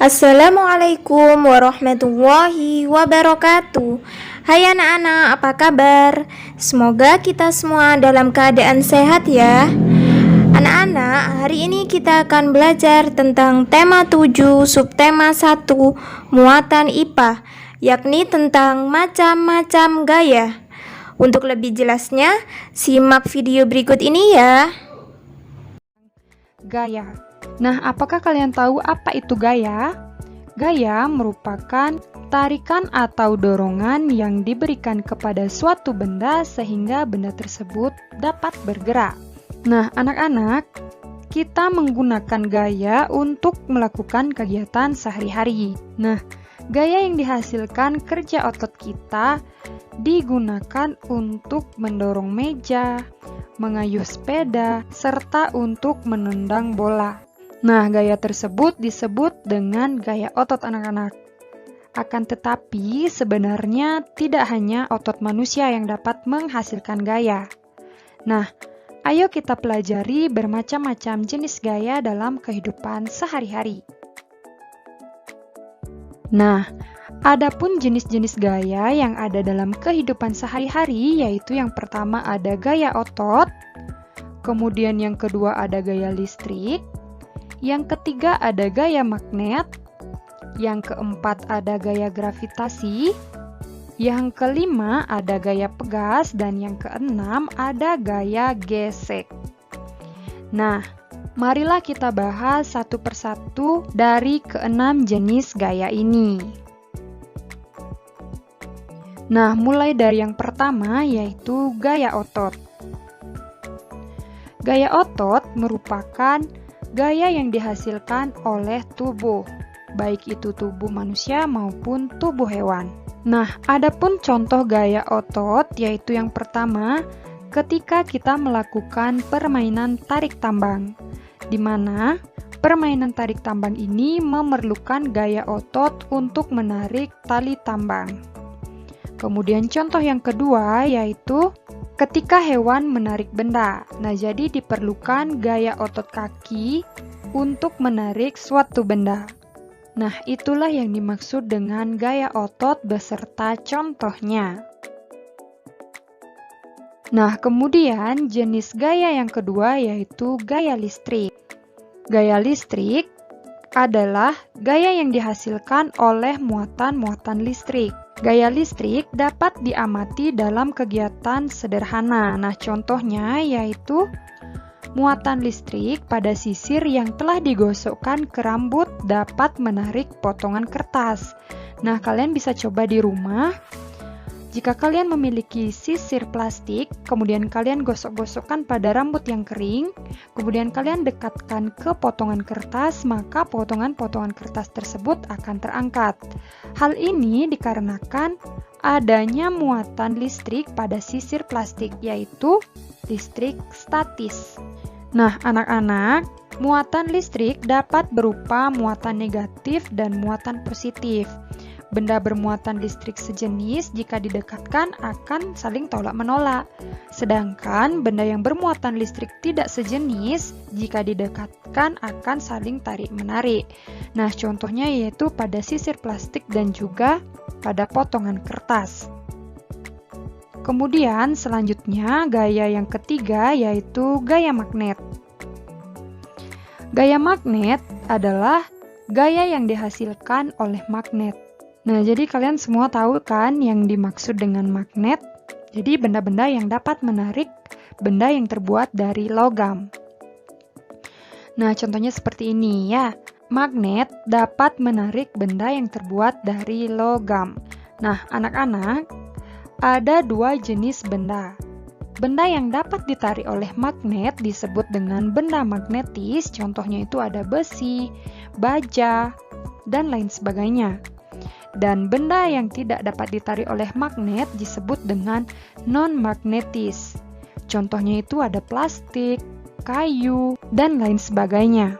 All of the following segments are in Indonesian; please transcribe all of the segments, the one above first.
Assalamualaikum warahmatullahi wabarakatuh. Hai anak-anak, apa kabar? Semoga kita semua dalam keadaan sehat ya. Anak-anak, hari ini kita akan belajar tentang tema 7 subtema 1 muatan IPA, yakni tentang macam-macam gaya. Untuk lebih jelasnya, simak video berikut ini ya. Gaya. Nah, apakah kalian tahu apa itu gaya? Gaya merupakan tarikan atau dorongan yang diberikan kepada suatu benda sehingga benda tersebut dapat bergerak. Nah, anak-anak, kita menggunakan gaya untuk melakukan kegiatan sehari-hari. Nah, gaya yang dihasilkan kerja otot kita digunakan untuk mendorong meja, mengayuh sepeda, serta untuk menendang bola. Nah, gaya tersebut disebut dengan gaya otot anak-anak. Akan tetapi, sebenarnya tidak hanya otot manusia yang dapat menghasilkan gaya. Nah, ayo kita pelajari bermacam-macam jenis gaya dalam kehidupan sehari-hari. Nah, adapun jenis-jenis gaya yang ada dalam kehidupan sehari-hari, yaitu yang pertama ada gaya otot, kemudian yang kedua ada gaya listrik, yang ketiga ada gaya magnet, yang keempat ada gaya gravitasi, yang kelima ada gaya pegas, dan yang keenam ada gaya gesek. Nah, marilah kita bahas satu persatu dari keenam jenis gaya ini. Nah, mulai dari yang pertama yaitu gaya otot. Gaya otot merupakan gaya yang dihasilkan oleh tubuh, baik itu tubuh manusia maupun tubuh hewan. Nah, adapun contoh gaya otot yaitu yang pertama, ketika kita melakukan permainan tarik tambang, di mana permainan tarik tambang ini memerlukan gaya otot untuk menarik tali tambang. Kemudian contoh yang kedua yaitu ketika hewan menarik benda. Nah, jadi diperlukan gaya otot kaki untuk menarik suatu benda. Nah, itulah yang dimaksud dengan gaya otot beserta contohnya. Nah, kemudian jenis gaya yang kedua yaitu gaya listrik. Gaya listrik adalah gaya yang dihasilkan oleh muatan-muatan listrik. Gaya listrik dapat diamati dalam kegiatan sederhana. Nah, contohnya yaitu muatan listrik pada sisir yang telah digosokkan ke rambut dapat menarik potongan kertas. Nah, kalian bisa coba di rumah. Jika kalian memiliki sisir plastik, kemudian kalian gosok-gosokkan pada rambut yang kering, kemudian kalian dekatkan ke potongan kertas, maka potongan-potongan kertas tersebut akan terangkat. Hal ini dikarenakan adanya muatan listrik pada sisir plastik, yaitu listrik statis. Nah, anak-anak, muatan listrik dapat berupa muatan negatif dan muatan positif. Benda bermuatan listrik sejenis jika didekatkan akan saling tolak-menolak. Sedangkan benda yang bermuatan listrik tidak sejenis jika didekatkan akan saling tarik-menarik. Nah, contohnya yaitu pada sisir plastik dan juga pada potongan kertas. Kemudian selanjutnya gaya yang ketiga yaitu gaya magnet. Gaya magnet adalah gaya yang dihasilkan oleh magnet. Nah, jadi kalian semua tahu kan yang dimaksud dengan magnet? Jadi benda-benda yang dapat menarik benda yang terbuat dari logam. Nah, contohnya seperti ini ya. Magnet dapat menarik benda yang terbuat dari logam. Nah, anak-anak, ada dua jenis benda. Benda yang dapat ditarik oleh magnet disebut dengan benda magnetis, contohnya itu ada besi, baja, dan lain sebagainya. Dan benda yang tidak dapat ditarik oleh magnet disebut dengan non-magnetis. Contohnya itu ada plastik, kayu, dan lain sebagainya.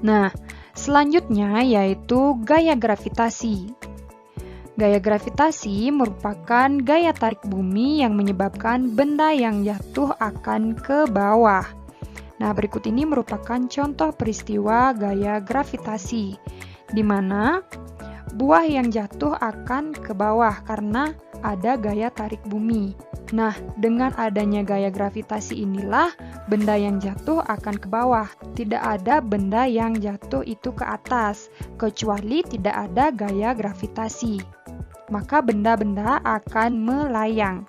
Nah, selanjutnya yaitu gaya gravitasi. Gaya gravitasi merupakan gaya tarik bumi yang menyebabkan benda yang jatuh akan ke bawah. Nah, berikut ini merupakan contoh peristiwa gaya gravitasi, di mana buah yang jatuh akan ke bawah karena ada gaya tarik bumi. Nah, dengan adanya gaya gravitasi inilah benda yang jatuh akan ke bawah. Tidak ada benda yang jatuh itu ke atas, kecuali tidak ada gaya gravitasi. Maka benda-benda akan melayang.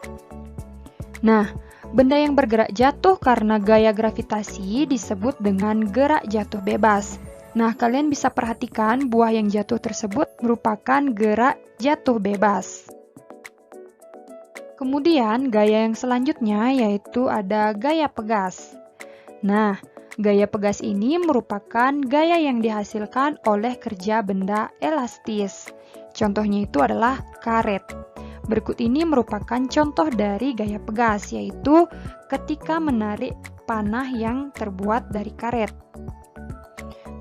Nah, benda yang bergerak jatuh karena gaya gravitasi disebut dengan gerak jatuh bebas. Nah, kalian bisa perhatikan buah yang jatuh tersebut merupakan gerak jatuh bebas. Kemudian, gaya yang selanjutnya yaitu ada gaya pegas. Nah, gaya pegas ini merupakan gaya yang dihasilkan oleh kerja benda elastis. Contohnya itu adalah karet. Berikut ini merupakan contoh dari gaya pegas, yaitu ketika menarik panah yang terbuat dari karet.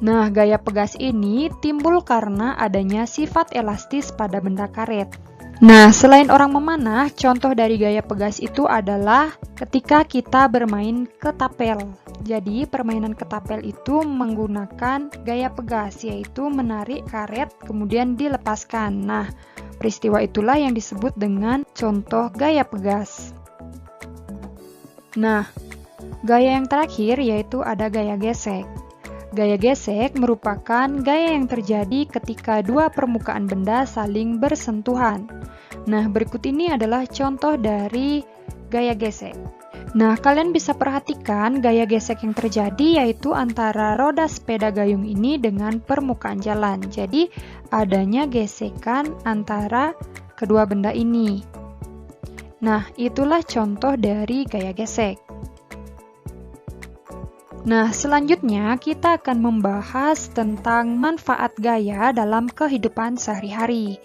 Nah, gaya pegas ini timbul karena adanya sifat elastis pada benda karet. Nah, selain orang memanah, contoh dari gaya pegas itu adalah ketika kita bermain ketapel. Jadi, permainan ketapel itu menggunakan gaya pegas, yaitu menarik karet kemudian dilepaskan. Nah, peristiwa itulah yang disebut dengan contoh gaya pegas. Nah, gaya yang terakhir yaitu ada gaya gesek. Gaya gesek merupakan gaya yang terjadi ketika dua permukaan benda saling bersentuhan. Nah, berikut ini adalah contoh dari gaya gesek. Nah, kalian bisa perhatikan gaya gesek yang terjadi yaitu antara roda sepeda gayung ini dengan permukaan jalan. Jadi, adanya gesekan antara kedua benda ini. Nah, itulah contoh dari gaya gesek. Nah, selanjutnya kita akan membahas tentang manfaat gaya dalam kehidupan sehari-hari.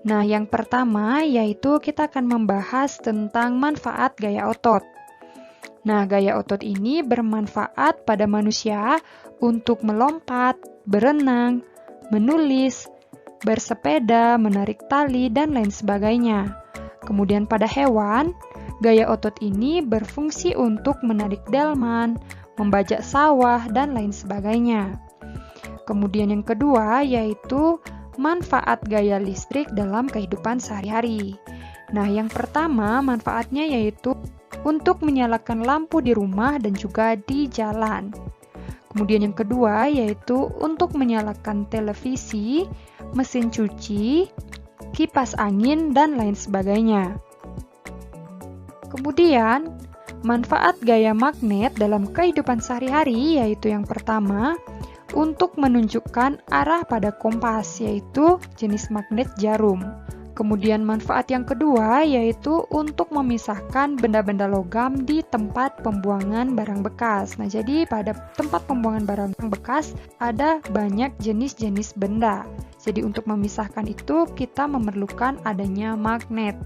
Nah, yang pertama yaitu kita akan membahas tentang manfaat gaya otot. Nah, gaya otot ini bermanfaat pada manusia untuk melompat, berenang, menulis, bersepeda, menarik tali, dan lain sebagainya. Kemudian pada hewan, gaya otot ini berfungsi untuk menarik delman, membajak sawah, dan lain sebagainya. Kemudian yang kedua yaitu manfaat gaya listrik dalam kehidupan sehari-hari. Nah, yang pertama manfaatnya yaitu untuk menyalakan lampu di rumah dan juga di jalan. Kemudian yang kedua yaitu untuk menyalakan televisi, mesin cuci, kipas angin, dan lain sebagainya. Kemudian manfaat gaya magnet dalam kehidupan sehari-hari yaitu yang pertama, untuk menunjukkan arah pada kompas, yaitu jenis magnet jarum. Kemudian manfaat yang kedua yaitu untuk memisahkan benda-benda logam di tempat pembuangan barang bekas. Nah, jadi pada tempat pembuangan barang bekas ada banyak jenis-jenis benda. Jadi untuk memisahkan itu kita memerlukan adanya magnet.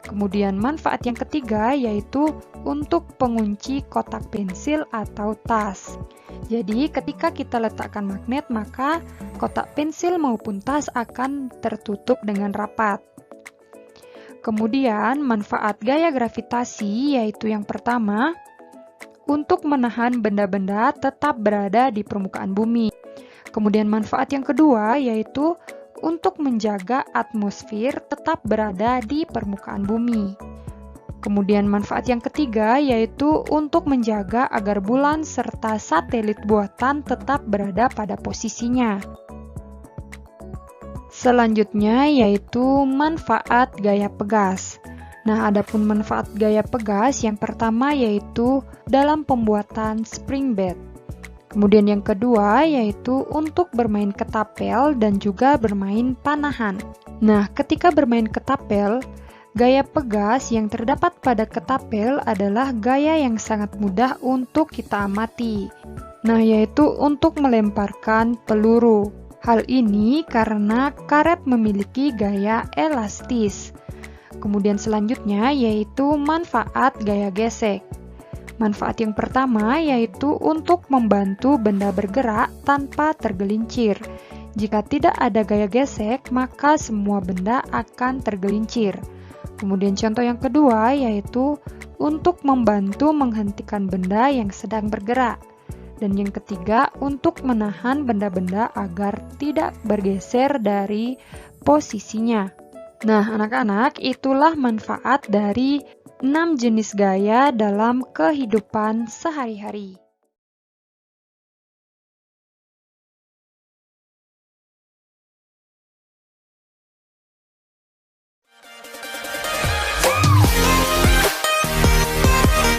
Kemudian manfaat yang ketiga yaitu untuk pengunci kotak pensil atau tas. Jadi ketika kita letakkan magnet maka kotak pensil maupun tas akan tertutup dengan rapat. Kemudian manfaat gaya gravitasi yaitu yang pertama, untuk menahan benda-benda tetap berada di permukaan bumi. Kemudian manfaat yang kedua yaitu untuk menjaga atmosfer tetap berada di permukaan bumi. Kemudian manfaat yang ketiga yaitu untuk menjaga agar bulan serta satelit buatan tetap berada pada posisinya. Selanjutnya yaitu manfaat gaya pegas. Nah, adapun manfaat gaya pegas yang pertama yaitu dalam pembuatan spring bed. Kemudian yang kedua yaitu untuk bermain ketapel dan juga bermain panahan. Nah, ketika bermain ketapel, gaya pegas yang terdapat pada ketapel adalah gaya yang sangat mudah untuk kita amati. Nah, yaitu untuk melemparkan peluru. Hal ini karena karet memiliki gaya elastis. Kemudian selanjutnya yaitu manfaat gaya gesek. Manfaat yang pertama yaitu untuk membantu benda bergerak tanpa tergelincir. Jika tidak ada gaya gesek, maka semua benda akan tergelincir. Kemudian contoh yang kedua yaitu untuk membantu menghentikan benda yang sedang bergerak. Dan yang ketiga, untuk menahan benda-benda agar tidak bergeser dari posisinya. Nah, anak-anak, itulah manfaat dari 6 jenis gaya dalam kehidupan sehari-hari.